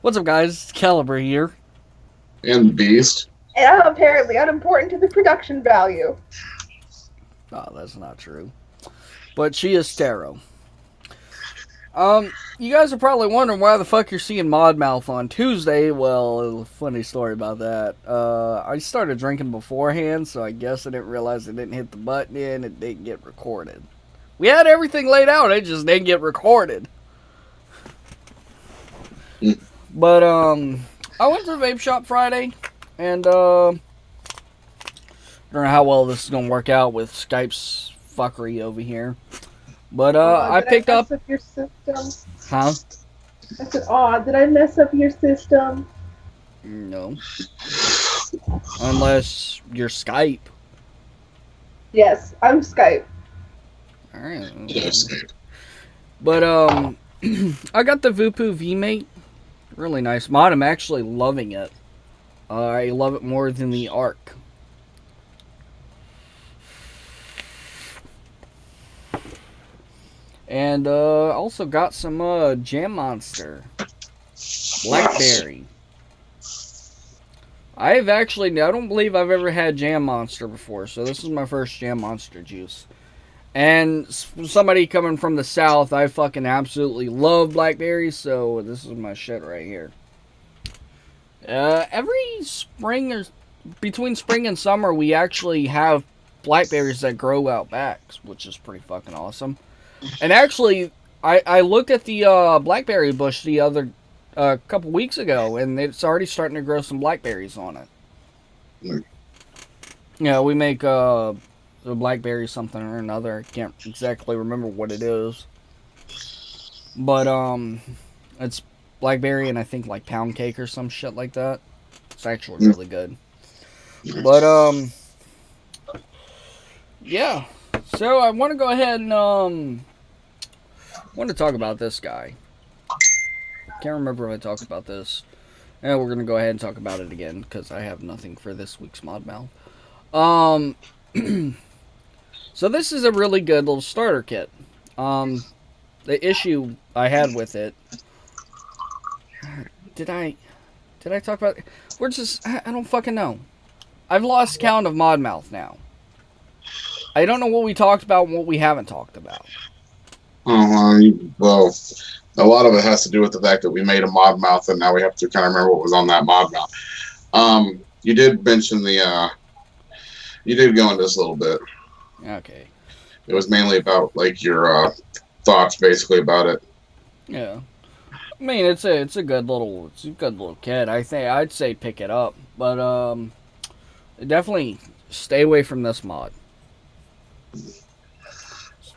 What's up, guys? It's Caliber here. And Beast. And I'm apparently unimportant to the production value. Oh, that's not true. But she is Taro. You guys are probably wondering why the fuck you're seeing Modmouth on Tuesday. Well, funny story about that. I started drinking beforehand, so I guess I didn't realize I didn't hit the button and it didn't get recorded. We had everything laid out, it just didn't get recorded. But, I went to the vape shop Friday, and, I don't know how well this is gonna work out with Skype's fuckery over here. But I Did I picked up. mess up your system? Huh? I said, did I mess up your system? No. Unless you're Skype. Yes, I'm Skype. Alright. Yes. But I got the Voopoo Vmate. Really nice mod. I'm actually loving it. I love it more than the Arc. And also got some Jam Monster Blackberry. I don't believe I've ever had Jam Monster before, so this is my first Jam Monster juice. And somebody coming from the south, I fucking absolutely love blackberries, so this is my shit right here. Every spring, or between spring and summer, we actually have blackberries that grow out back, which is pretty fucking awesome. And actually, I looked at the blackberry bush the other couple weeks ago, and it's already starting to grow some blackberries on it. Yeah, we make the blackberry something or another. I can't exactly remember what it is, but it's blackberry and I think like pound cake or some shit like that. It's actually really good. But yeah. So I want to go ahead and want to talk about this guy. Can't remember if I talked about this. And we're gonna go ahead and talk about it again because I have nothing for this week's mod mouth. So this is a really good little starter kit. The issue I had with it. Did I talk about it? We're just I don't fucking know. I've lost count of mod mouth now. I don't know what we talked about and what we haven't talked about. Well, a lot of it has to do with the fact that we made a mod mouth, and now we have to kind of remember what was on that mod mouth. You did mention you did go into this a little bit. Okay. It was mainly about like your thoughts, basically, about it. Yeah. I mean, it's a good little kit. I'd say pick it up, but definitely stay away from this mod.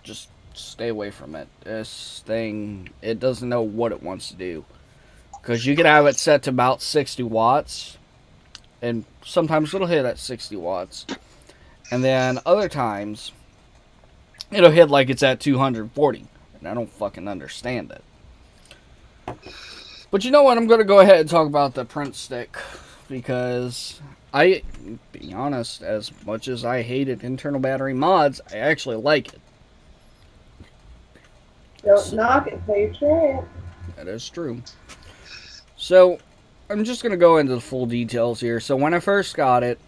Just stay away from it. This thing, it doesn't know what it wants to do. Because you can have it set to about 60 watts, and sometimes it'll hit at 60 watts. And then other times, it'll hit like it's at 240. And I don't fucking understand it. But you know what? I'm going to go ahead and talk about the print stick. Because be honest, as much as I hated internal battery mods, I actually like it. Don't knock it till you try it. That is true. So, I'm just going to go into the full details here. So, when I first got it,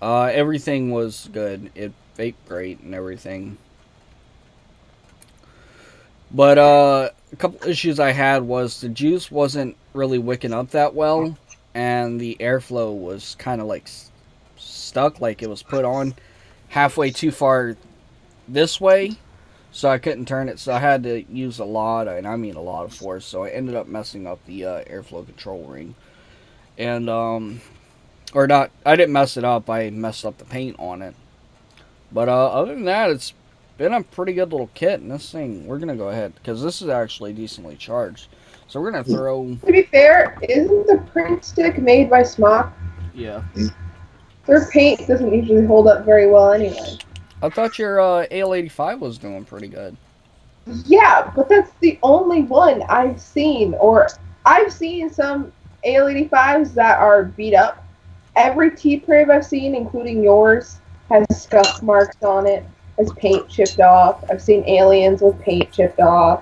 everything was good. It vaped great and everything. But a couple issues I had was the juice wasn't really wicking up that well, and the airflow was kind of like stuck, like it was put on halfway too far this way, so I couldn't turn it. So I had to use a lot, and I mean a lot of force. So I ended up messing up the airflow control ring, and or not. I didn't mess it up. I messed up the paint on it. But other than that, it's been a pretty good little kit. And this thing, we're gonna go ahead because this is actually decently charged. So we're gonna throw. To be fair, isn't the print stick made by Smock? Yeah. Their paint doesn't usually hold up very well anyway. I thought your AL85 was doing pretty good. Yeah, but that's the only one I've seen. Or I've seen some AL85s that are beat up. Every T-Priv I've seen, including yours, has scuff marks on it, has paint chipped off. I've seen aliens with paint chipped off.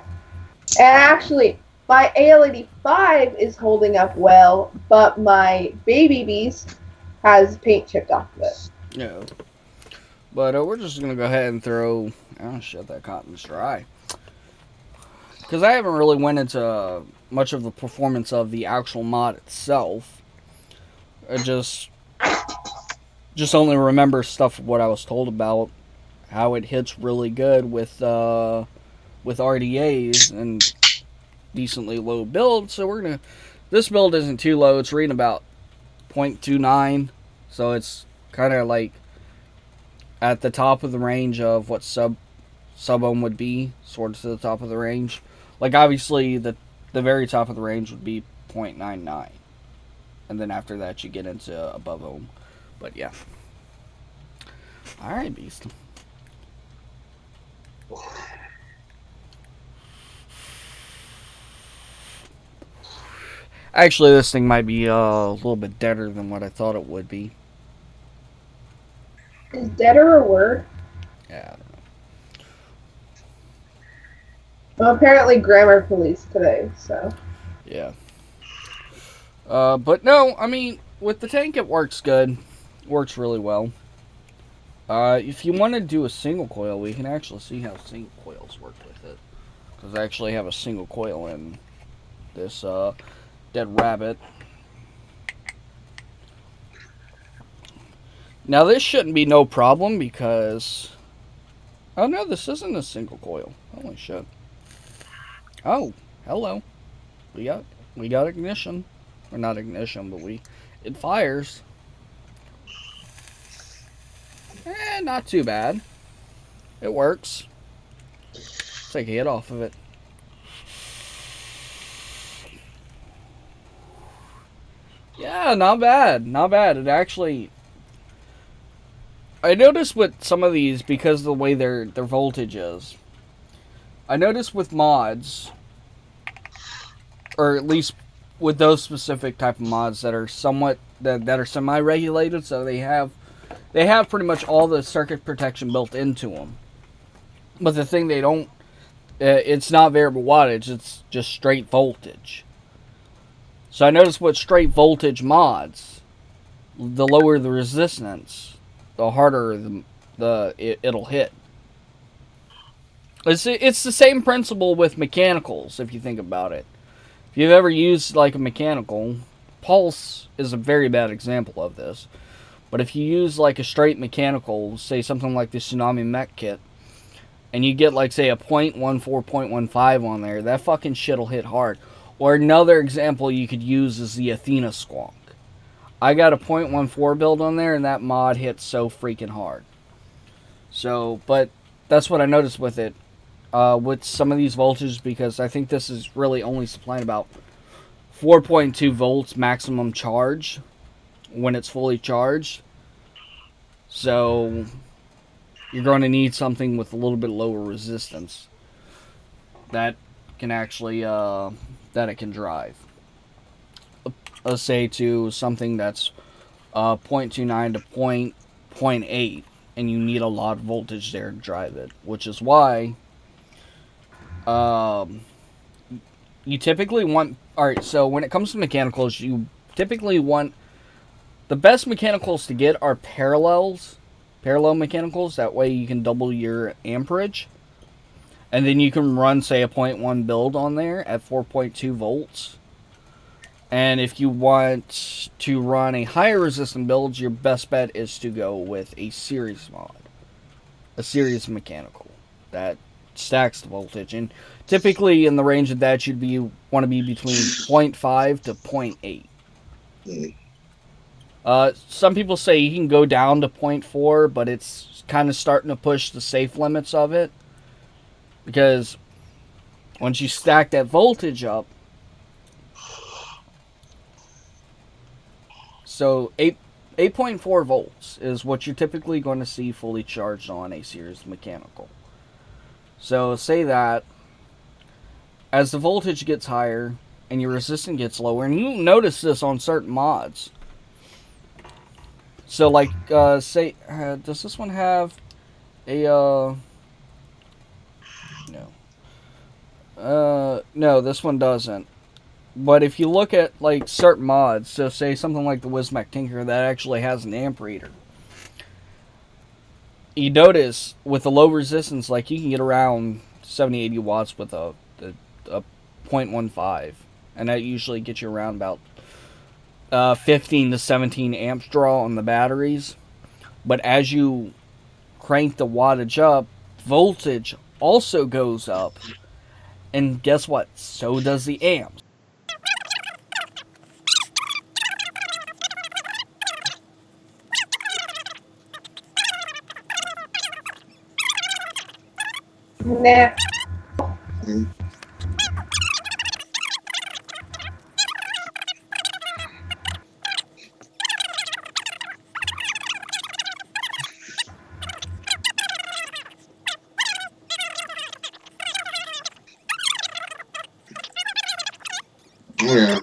And actually, My AL85 is holding up well, but my baby beast has paint chipped off of it. Yeah. But we're just gonna go ahead and throw. Oh shit, that cotton's dry. Because I haven't really went into much of the performance of the actual mod itself. I just only remember stuff of what I was told about how it hits really good with RDAs and decently low build. So we're gonna. This build isn't too low. It's reading about 0.29, so it's kind of like at the top of the range of what sub ohm would be, sort of to the top of the range. Like obviously the very top of the range would be 0.99, and then after that you get into above ohm. But yeah. All right, beast. Actually, this thing might be a little bit deader than what I thought it would be. Is deader a word? Yeah. Well, apparently grammar police today, so. Yeah. But no, I mean, with the tank it works good. Works really well. If you want to do a single coil, we can actually see how single coils work with it. Because I actually have a single coil in this dead rabbit. Now this shouldn't be no problem because... Oh no, this isn't a single coil. Holy shit. Oh, hello. We got ignition. Or not ignition, but it fires. Not too bad. It works. Take a hit off of it. Yeah, not bad. Not bad. It actually... I noticed with some of these, because of the way their voltage is, I noticed with mods, or at least with those specific type of mods that are that are semi-regulated, so they have pretty much all the circuit protection built into them. But the thing they don't, it's not variable wattage, it's just straight voltage. So I noticed with straight voltage mods, the lower the resistance, the harder it'll hit. It's the same principle with mechanicals, if you think about it. If you've ever used like a mechanical, Pulse is a very bad example of this. But if you use like a straight mechanical, say something like the Tsunami Mech Kit, and you get like say a 0.14, 0.15 on there, that fucking shit'll hit hard. Or another example you could use is the Athena Squonk. I got a 0.14 build on there, and that mod hits so freaking hard. So, but that's what I noticed with it. With some of these voltages, because I think this is really only supplying about 4.2 volts maximum charge when it's fully charged. So, you're going to need something with a little bit lower resistance that can actually, that it can drive. Let's say to something that's 0.29 to 0.8, and you need a lot of voltage there to drive it, which is why you typically want... Alright, so when it comes to mechanicals, you typically want... The best mechanicals to get are parallel mechanicals. That way you can double your amperage. And then you can run, say, a 0.1 build on there at 4.2 volts. And if you want to run a higher resistant build, your best bet is to go with a series mod. A series mechanical that stacks the voltage. And typically in the range of that, you'd want to be between 0.5 to 0.8. Some people say you can go down to 0.4, but it's kind of starting to push the safe limits of it. Because once you stack that voltage up, so 8.4 volts is what you're typically going to see fully charged on a series mechanical. So say that as the voltage gets higher and your resistance gets lower, and you notice this on certain mods. So like, say, does this one have a, no. No, this one doesn't. But if you look at like certain mods, so say something like the Wismac Tinker that actually has an amp reader, you notice with the low resistance, like you can get around 70, 80 watts with a 0.15, and that usually gets you around about 15 to 17 amps draw on the batteries. But as you crank the wattage up, voltage also goes up, and guess what? So does the amps. Nah. Mhm. Oh yeah.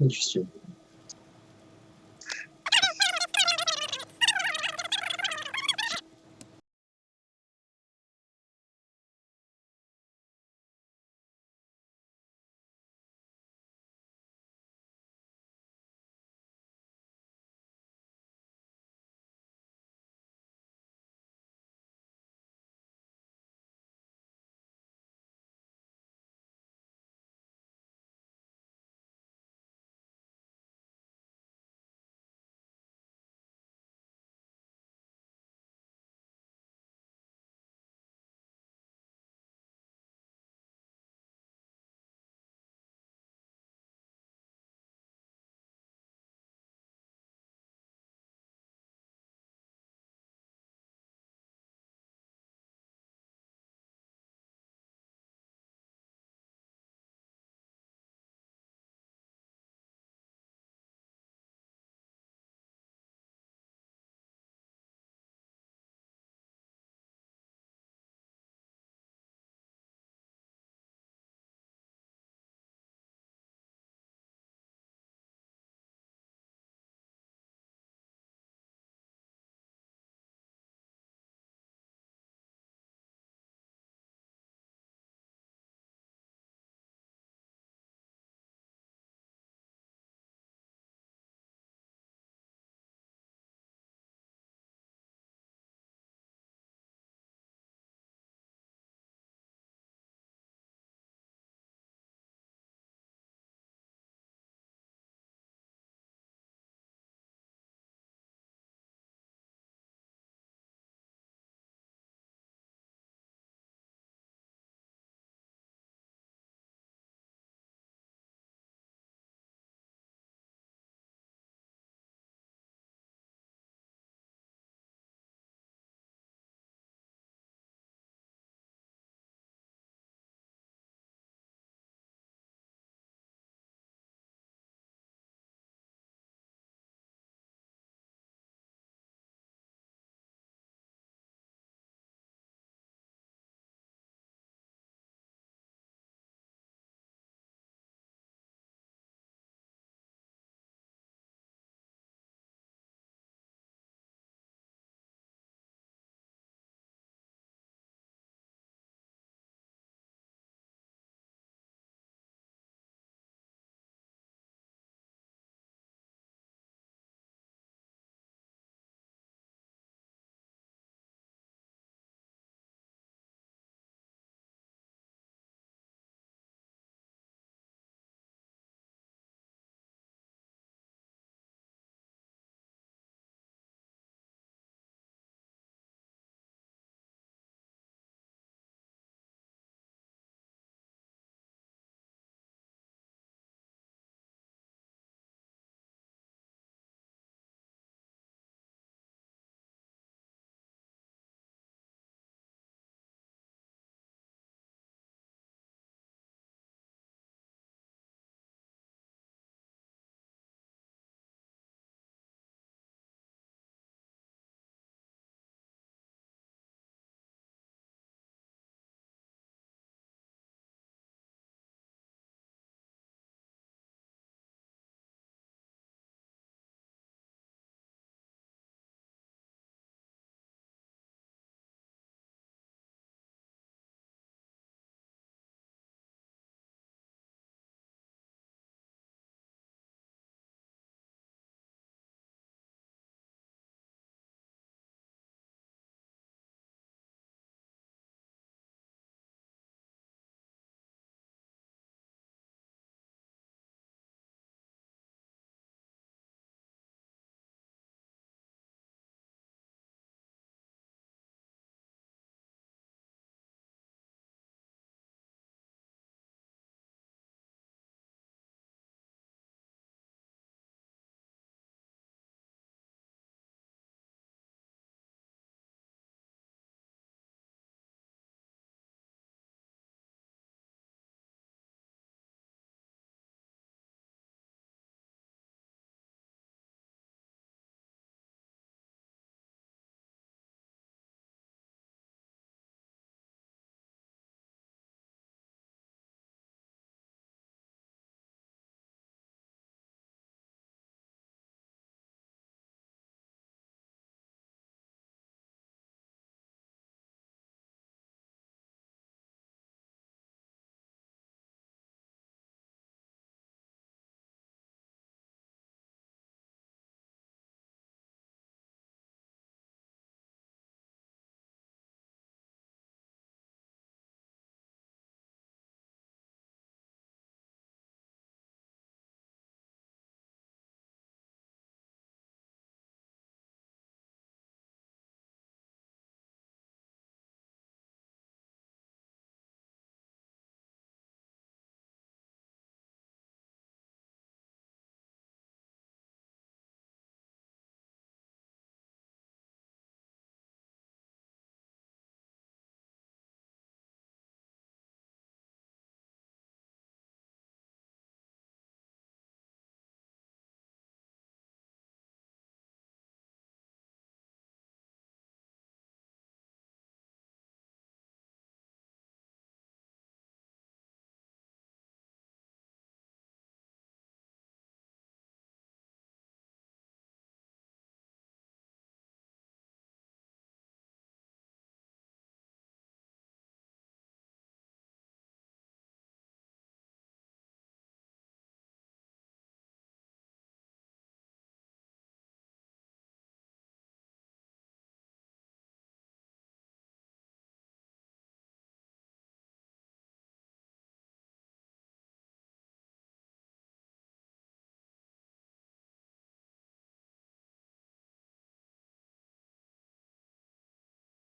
Interesting.